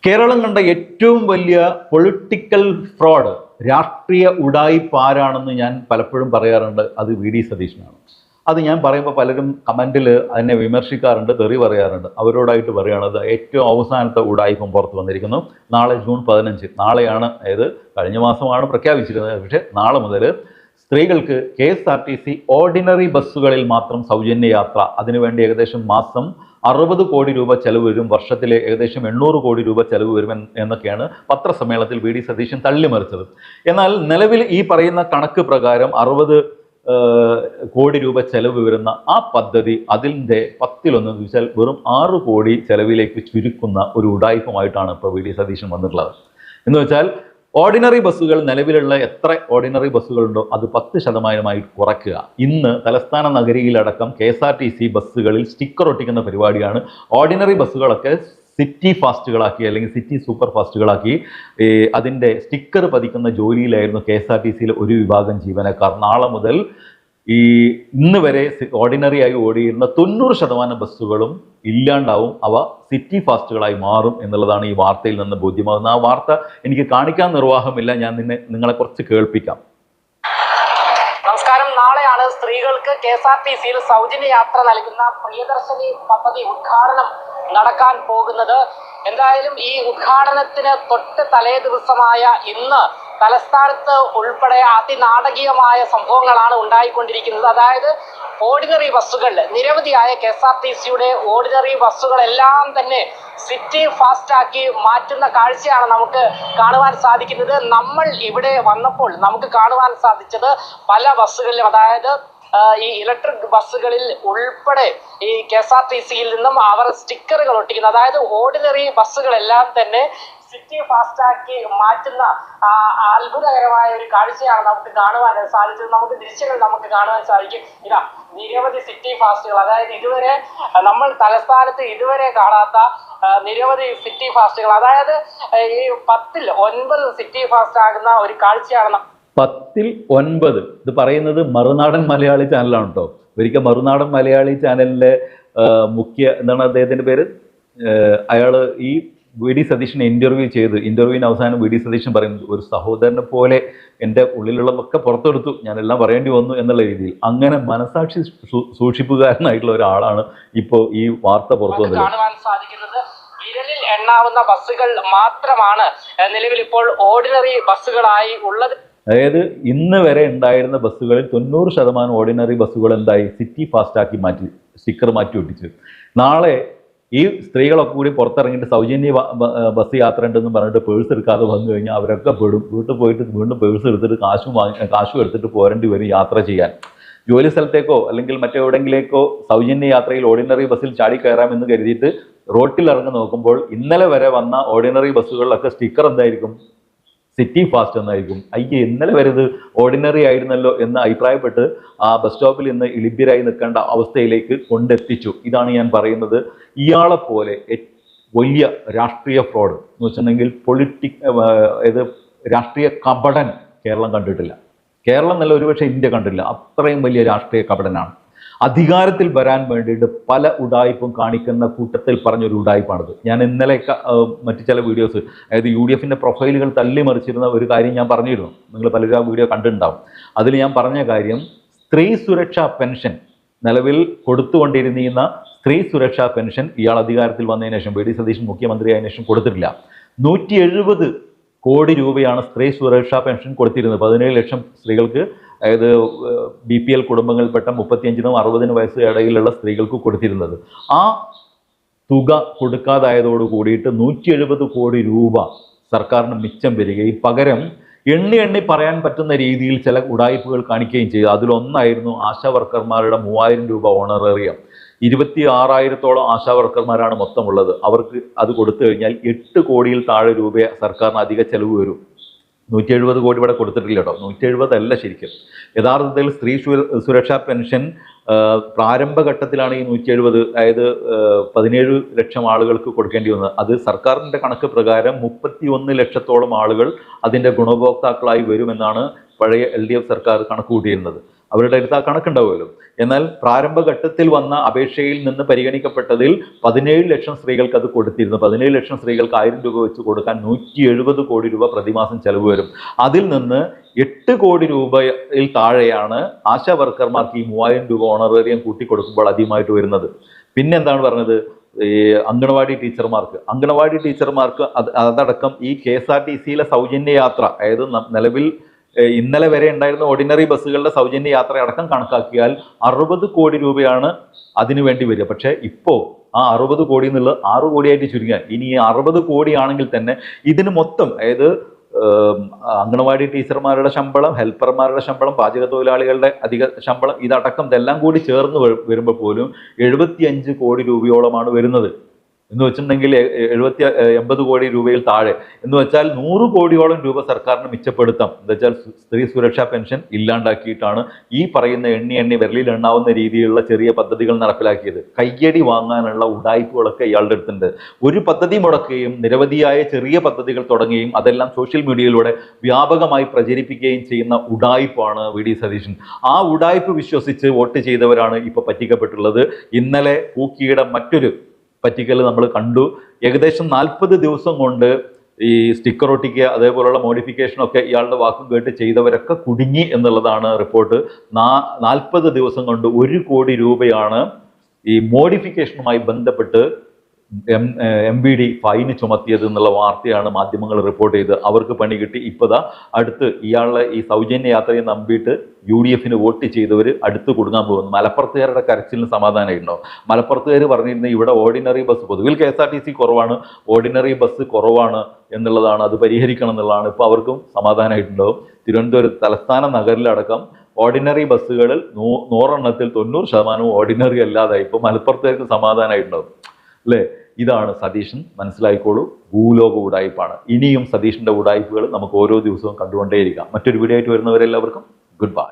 കേരളം കണ്ട ഏറ്റവും വലിയ പൊളിറ്റിക്കൽ ഫ്രോഡ്, രാഷ്ട്രീയ ഉഡായിപ്പ് ആരാണെന്ന് ഞാൻ പലപ്പോഴും പറയാറുണ്ട്. അത് വി.ഡി. സതീശനാണ്. അത് ഞാൻ പറയുമ്പോൾ പലരും കമൻറ്റിൽ അതിനെ വിമർശിക്കാറുണ്ട്, തെറി പറയാറുണ്ട്. അവരോടായിട്ട് പറയുകയാണത് ഏറ്റവും അവസാനത്തെ ഉഡായിപ്പും പുറത്ത് വന്നിരിക്കുന്നു. നാളെ ജൂൺ 15 നാളെയാണ്, അതായത് കഴിഞ്ഞ മാസമാണ് പ്രഖ്യാപിച്ചിരുന്നത്. പക്ഷേ നാളെ മുതൽ സ്ത്രീകൾക്ക് KSRTC ഓർഡിനറി ബസ്സുകളിൽ മാത്രം സൗജന്യ യാത്ര. അതിനുവേണ്ടി ഏകദേശം മാസം 60 കോടി രൂപ ചെലവ് വരും, വർഷത്തിലെ ഏകദേശം 800 കോടി രൂപ ചെലവ് വരും എന്നൊക്കെയാണ് പത്രസമ്മേളനത്തിൽ വി.ഡി. സതീശൻ തള്ളിമറിച്ചത്. എന്നാൽ നിലവിൽ ഈ പറയുന്ന കണക്ക് പ്രകാരം 60 കോടി രൂപ ചെലവ് വരുന്ന ആ പദ്ധതി അതിൻ്റെ 10 എന്ന് വെച്ചാൽ വെറും 6 കോടി ചെലവിലേക്ക് ചുരുക്കുന്ന ഒരു ഉഡായിപ്പുമായിട്ടാണ് ഇപ്പോൾ വി.ഡി. സതീശൻ വന്നിട്ടുള്ളത്. എന്ന് വെച്ചാൽ ഓർഡിനറി ബസ്സുകൾ, നിലവിലുള്ള എത്ര ഓർഡിനറി ബസ്സുകളുണ്ടോ അത് 10% കുറയ്ക്കുക. ഇന്ന് തലസ്ഥാന നഗരിയിലടക്കം KSRTC ബസ്സുകളിൽ സ്റ്റിക്കർ ഒട്ടിക്കുന്ന പരിപാടിയാണ്. ഓർഡിനറി ബസ്സുകളൊക്കെ സിറ്റി ഫാസ്റ്റുകളാക്കി, അല്ലെങ്കിൽ സിറ്റി സൂപ്പർ ഫാസ്റ്റുകളാക്കി അതിൻ്റെ സ്റ്റിക്കർ പതിക്കുന്ന ജോലിയിലായിരുന്നു KSRTCയിലെ ഒരു വിഭാഗം ജീവനക്കാർ. നാളെ മുതൽ ഇന്ന് വരെ ഓർഡിനറി ആയി ഓടിയിരുന്ന 90% ബസ്സുകളും ഇല്ലാണ്ടാവും. അവ സിറ്റി ഫാസ്റ്റുകളായി മാറും എന്നുള്ളതാണ് ഈ വാർത്തയിൽ നിന്ന് ബോധ്യമാകുന്നത്. ആ വാർത്ത എനിക്ക് കാണിക്കാൻ നിർവാഹമില്ല, ഞാൻ നിങ്ങളെ കുറച്ച് കേൾപ്പിക്കാം. നമസ്കാരം. നാളെയാണ് സ്ത്രീകൾക്ക് KSRTCയിൽ സൗജന്യ യാത്ര നൽകുന്ന പ്രിയദർശിനി പദ്ധതി ഉദ്ഘാടനം നടക്കാൻ പോകുന്നത്. എന്തായാലും ഈ ഉദ്ഘാടനത്തിന് തൊട്ട് തലേ ദിവസമായ ഇന്ന് തലസ്ഥാനത്ത് ഉൾപ്പെടെ അതിനാടകീയമായ സംഭവങ്ങളാണ് ഉണ്ടായിക്കൊണ്ടിരിക്കുന്നത്. അതായത് ഓർഡിനറി ബസ്സുകൾ, നിരവധിയായ KSRTCയുടെ ഓർഡിനറി ബസ്സുകളെല്ലാം തന്നെ സിറ്റി ഫാസ്റ്റാക്കി മാറ്റുന്ന കാഴ്ചയാണ് നമുക്ക് കാണുവാൻ സാധിക്കുന്നത്. നമ്മൾ ഇവിടെ വന്നപ്പോൾ നമുക്ക് കാണുവാൻ സാധിച്ചത് പല ബസ്സുകളിലും, അതായത് ഈ ഇലക്ട്രിക് ബസ്സുകളിൽ ഉൾപ്പെടെ ഈ KSRTCയിൽ നിന്നും അവർ സ്റ്റിക്കറുകൾ ഒട്ടിക്കുന്നു. അതായത് ഓർഡിനറി ബസ്സുകളെല്ലാം തന്നെ സിറ്റി ഫാസ്റ്റാക്കി മാറ്റുന്ന അത്ഭുതകരമായ ഒരു കാഴ്ചയാണ് നമുക്ക് കാണുവാൻ സാധിച്ചത്. നമുക്ക് ദൃശ്യങ്ങൾ നമുക്ക് കാണുവാൻ സാധിക്കും. ഇതാ നിരവധി സിറ്റി ഫാസ്റ്റുകൾ, അതായത് ഇതുവരെ നമ്മൾ തലസ്ഥാനത്ത് ഇതുവരെ കാണാത്ത നിരവധി സിറ്റി ഫാസ്റ്റുകൾ, അതായത് ഈ 10ൽ 9 സിറ്റി ഫാസ്റ്റ് ആകുന്ന ഒരു കാഴ്ചയാണ്. 10ൽ 9 ഇത് പറയുന്നത് മറുനാടൻ മലയാളി ചാനലാണ് കേട്ടോ. ഒരിക്കൽ മറുനാടൻ മലയാളി ചാനലിലെ എന്താണ് അദ്ദേഹത്തിൻ്റെ പേര്, അയാൾ ഈ വി.ഡി. സതീശനെ ഇന്റർവ്യൂവിന് അവസാനം വി.ഡി. സതീശൻ പറയുന്നത്, ഒരു സഹോദരനെ പോലെ എൻ്റെ ഉള്ളിലുള്ളതൊക്കെ പുറത്തെടുത്തു, ഞാനെല്ലാം പറയേണ്ടി വന്നു എന്നുള്ള രീതിയിൽ. അങ്ങനെ മനസാക്ഷി സൂക്ഷിപ്പുകാരനായിട്ടുള്ള ഒരാളാണ് ഇപ്പോൾ ഈ വാർത്ത പുറത്തു വന്നത്. കാണുവാൻ സാധിക്കുന്നത് വിരലിൽ എണ്ണാവുന്ന ബസ്സുകൾ മാത്രമാണ് നിലവിൽ ഇപ്പോൾ ഓർഡിനറി ബസ്സുകളായി ഉള്ളത്. അതായത് ഇന്ന് വരെ ഉണ്ടായിരുന്ന ബസ്സുകളിൽ 90% ഓർഡിനറി ബസ്സുകൾ എന്തായി, സിറ്റി ഫാസ്റ്റാക്കി മാറ്റി, സ്റ്റിക്കർ മാറ്റി ഒട്ടിച്ചു. നാളെ ഈ സ്ത്രീകളൊക്കെ കൂടി പുറത്തിറങ്ങിയിട്ട് സൗജന്യ ബസ് യാത്ര ഉണ്ടെന്ന് പറഞ്ഞിട്ട് പേഴ്സ് എടുക്കാതെ വന്നു കഴിഞ്ഞാൽ അവരൊക്കെ പെടും. വീട്ടിൽ പോയിട്ട് വീണ്ടും പേഴ്സ് എടുത്തിട്ട് കാശും എടുത്തിട്ട് പോരേണ്ടി വരും യാത്ര ചെയ്യാൻ. ജോലി സ്ഥലത്തേക്കോ അല്ലെങ്കിൽ മറ്റെവിടെങ്കിലേക്കോ സൗജന്യ യാത്രയിൽ ഓർഡിനറി ബസ്സിൽ ചാടി കയറാമെന്ന് കരുതിയിട്ട് റോട്ടിൽ ഇറങ്ങി നോക്കുമ്പോൾ ഇന്നലെ വരെ വന്ന ഓർഡിനറി ബസ്സുകളിലൊക്കെ സ്റ്റിക്കർ എന്തായിരിക്കും, സിറ്റി ഫാസ്റ്റ് എന്നായിരിക്കും. ഇന്നലെ വരെ ഇത് ഓർഡിനറി ആയിരുന്നല്ലോ എന്ന് അഭിപ്രായപ്പെട്ട് ആ ബസ് സ്റ്റോപ്പിൽ നിന്ന് ഇളിഭ്യരായി നിൽക്കേണ്ട അവസ്ഥയിലേക്ക് കൊണ്ടെത്തിച്ചു. ഇതാണ് ഞാൻ പറയുന്നത്. ഇയാളെപ്പോലെ വലിയ രാഷ്ട്രീയ ഫ്രോഡ് എന്ന് വെച്ചിട്ടുണ്ടെങ്കിൽ രാഷ്ട്രീയ കപടൻ കേരളം കണ്ടിട്ടില്ല. കേരളം നല്ല ഒരുപക്ഷെ ഇന്ത്യ കണ്ടില്ല. അത്രയും വലിയ രാഷ്ട്രീയ കപടനാണ്. അധികാരത്തിൽ വരാൻ വേണ്ടിയിട്ട് പല ഉഡായിപ്പും കാണിക്കുന്ന കൂട്ടത്തിൽ പറഞ്ഞൊരു ഉഡായിപ്പാണിത്. ഞാൻ ഇന്നലെ മറ്റു ചില വീഡിയോസ്, അതായത് UDFൻ്റെ പ്രൊഫൈലുകൾ തള്ളിമറിച്ചിരുന്ന ഒരു കാര്യം ഞാൻ പറഞ്ഞിരുന്നു. നിങ്ങൾ പലരും ആ വീഡിയോ കണ്ടിട്ടുണ്ടാവും. അതിൽ ഞാൻ പറഞ്ഞ കാര്യം, സ്ത്രീ സുരക്ഷാ പെൻഷൻ നിലവിൽ കൊടുത്തുകൊണ്ടിരുന്ന സ്ത്രീ സുരക്ഷാ പെൻഷൻ ഇയാൾ അധികാരത്തിൽ വന്നതിന് ശേഷം, വി.ഡി. സതീശൻ മുഖ്യമന്ത്രിയായതിനു ശേഷം കൊടുത്തിട്ടില്ല. 170 കോടി രൂപയാണ് സ്ത്രീ സുരക്ഷാ പെൻഷൻ കൊടുത്തിരുന്നത്. 17 ലക്ഷം സ്ത്രീകൾക്ക്, അതായത് BPL കുടുംബങ്ങളിൽപ്പെട്ട 35-നും 60-നും വയസ്സ് ഇടയിലുള്ള സ്ത്രീകൾക്ക് കൊടുത്തിരുന്നത്. ആ തുക കൊടുക്കാതായതോട് കൂടിയിട്ട് 170 കോടി രൂപ സർക്കാരിന് മിച്ചം വരികയും പകരം എണ്ണി പറയാൻ പറ്റുന്ന രീതിയിൽ ചില ഉഡായിപ്പുകൾ കാണിക്കുകയും ചെയ്തു. അതിലൊന്നായിരുന്നു ആശാ വർക്കർമാരുടെ 3000 രൂപ ഓണറേറിയം. 26,000-ഓളം ആശാ വർക്കർമാരാണ് മൊത്തമുള്ളത്. അവർക്ക് അത് കൊടുത്തു കഴിഞ്ഞാൽ 8 കോടിയിൽ താഴെ രൂപ സർക്കാരിന് അധിക ചെലവ് വരും. 170 കോടി ഇവിടെ കൊടുത്തിട്ടില്ല കേട്ടോ. 170 അല്ല ശരിക്കും. യഥാർത്ഥത്തിൽ സ്ത്രീ സുരക്ഷാ പെൻഷൻ പ്രാരംഭഘട്ടത്തിലാണ് ഈ 170, അതായത് 17 ലക്ഷം ആളുകൾക്ക് കൊടുക്കേണ്ടി വന്നത്. അത് സർക്കാരിൻ്റെ കണക്ക് പ്രകാരം 31 ലക്ഷത്തോളം ആളുകൾ അതിൻ്റെ ഗുണഭോക്താക്കളായി വരുമെന്നാണ് പഴയ LDF സർക്കാർ കണക്ക് കൂട്ടിയിരുന്നത്. അവരുടെ അടുത്ത് ആ കണക്കുണ്ടാവുമല്ലോ. എന്നാൽ പ്രാരംഭഘട്ടത്തിൽ വന്ന അപേക്ഷയിൽ നിന്ന് പരിഗണിക്കപ്പെട്ടതിൽ 17 ലക്ഷം സ്ത്രീകൾക്ക് അത് കൊടുത്തിരുന്നു. 17 ലക്ഷം സ്ത്രീകൾക്ക് 1000 രൂപ വെച്ച് കൊടുക്കാൻ 170 കോടി രൂപ പ്രതിമാസം ചെലവ് വരും. അതിൽ നിന്ന് 8 കോടി രൂപയിൽ താഴെയാണ് ആശാ വർക്കർമാർക്ക് ഈ 3000 രൂപ ഓണറേറിയം കൂട്ടിക്കൊടുക്കുമ്പോൾ അധികമായിട്ട് വരുന്നത്. പിന്നെ എന്താണ് പറഞ്ഞത്, ഈ അങ്കണവാടി ടീച്ചർമാർക്ക് അതടക്കം ഈ KSRTCയിലെ സൗജന്യ യാത്ര, അതായത് നിലവിൽ ഇന്നലെ വരെ ഉണ്ടായിരുന്ന ഓർഡിനറി ബസ്സുകളുടെ സൗജന്യ യാത്ര അടക്കം കണക്കാക്കിയാൽ 60 കോടി രൂപയാണ് അതിനു വേണ്ടി വരിക. പക്ഷേ ഇപ്പോൾ ആ 60 കോടി എന്നുള്ളത് 6 കോടിയായിട്ട് ചുരുങ്ങാൻ. ഇനി 60 കോടിയാണെങ്കിൽ തന്നെ ഇതിന് മൊത്തം, അതായത് അങ്കണവാടി ടീച്ചർമാരുടെ ശമ്പളം, ഹെൽപ്പർമാരുടെ ശമ്പളം, പാചക തൊഴിലാളികളുടെ അധിക ശമ്പളം, ഇതടക്കം ഇതെല്ലാം കൂടി ചേർന്ന് വരുമ്പോൾ പോലും 75 കോടി രൂപയോളമാണ് വരുന്നത്. എന്ന് വെച്ചിട്ടുണ്ടെങ്കിൽ 80 കോടി രൂപയിൽ താഴെ എന്ന് വെച്ചാൽ 100 കോടിയോളം രൂപ സർക്കാരിന് മിച്ചപ്പെടുത്താം. എന്താ വെച്ചാൽ സ്ത്രീ സുരക്ഷാ പെൻഷൻ ഇല്ലാണ്ടാക്കിയിട്ടാണ് ഈ പറയുന്ന എണ്ണി വിരലിൽ എണ്ണാവുന്ന രീതിയിലുള്ള ചെറിയ പദ്ധതികൾ നടപ്പിലാക്കിയത്. കയ്യടി വാങ്ങാനുള്ള ഉഡായിപ്പുകളൊക്കെ ഇയാളുടെ അടുത്തുണ്ട്. ഒരു പദ്ധതി മുടക്കുകയും നിരവധിയായ ചെറിയ പദ്ധതികൾ തുടങ്ങുകയും അതെല്ലാം സോഷ്യൽ മീഡിയയിലൂടെ വ്യാപകമായി പ്രചരിപ്പിക്കുകയും ചെയ്യുന്ന ഉഡായിപ്പാണ് VD സതീശൻ. ആ ഉഡായിപ്പ് വിശ്വസിച്ച് വോട്ട് ചെയ്തവരാണ് ഇപ്പോൾ പറ്റിക്കപ്പെട്ടുള്ളത്. ഇന്നലെ കൂക്കിയുടെ മറ്റൊരു പറ്റിക്കൽ നമ്മൾ കണ്ടു. ഏകദേശം 40 ദിവസം കൊണ്ട് ഈ സ്റ്റിക്കർ ഒട്ടിക്കുക, അതേപോലുള്ള മോഡിഫിക്കേഷനൊക്കെ ഇയാളുടെ വാക്കും കേട്ട് ചെയ്തവരൊക്കെ കുടുങ്ങി എന്നുള്ളതാണ് റിപ്പോർട്ട്. 40 ദിവസം കൊണ്ട് 1 കോടി രൂപയാണ് ഈ മോഡിഫിക്കേഷനുമായി ബന്ധപ്പെട്ട് MVD ഫൈന് ചുമത്തിയത് എന്നുള്ള വാർത്തയാണ് മാധ്യമങ്ങൾ റിപ്പോർട്ട് ചെയ്ത്. അവർക്ക് പണി കിട്ടി. ഇപ്പതാ അടുത്ത് ഇയാളെ ഈ സൗജന്യ യാത്രയെ നമ്പിയിട്ട് UDFന് വോട്ട് ചെയ്തവർ അടുത്ത് കൊടുക്കാൻ പോകുന്നു. മലപ്പുറത്തുകാരുടെ കരച്ചിലിന് സമാധാനമുണ്ടോ? മലപ്പുറത്തുകാർ പറഞ്ഞിരുന്നത് ഇവിടെ ഓർഡിനറി ബസ്, പൊതുവിൽ KSRTC കുറവാണ്, ഓർഡിനറി ബസ് കുറവാണ് എന്നുള്ളതാണ്, അത് പരിഹരിക്കണം എന്നുള്ളതാണ്. ഇപ്പോൾ അവർക്കും സമാധാനമായിട്ടുണ്ടാവും. തിരുവനന്തപുരം തലസ്ഥാന നഗരിലടക്കം ഓർഡിനറി ബസ്സുകളിൽ 100 എണ്ണത്തിൽ 90% ഓർഡിനറി അല്ലാതായി. ഇപ്പോൾ മലപ്പുറത്തുകാർക്ക് സമാധാനമായിട്ടുണ്ടാവും അല്ലേ? ഇതാണ് സതീശൻ, മനസ്സിലായിക്കോളൂ. ഭൂലോക ഉടായ്പാണ്. ഇനിയും സതീഷിന്റെ ഉടായ്പകൾ നമുക്ക് ഓരോ ദിവസവും കണ്ടുകൊണ്ടേയിരിക്കാം. മറ്റൊരു വീഡിയോ ആയിട്ട് വരുന്നവരെല്ലാവർക്കും ഗുഡ് ബൈ.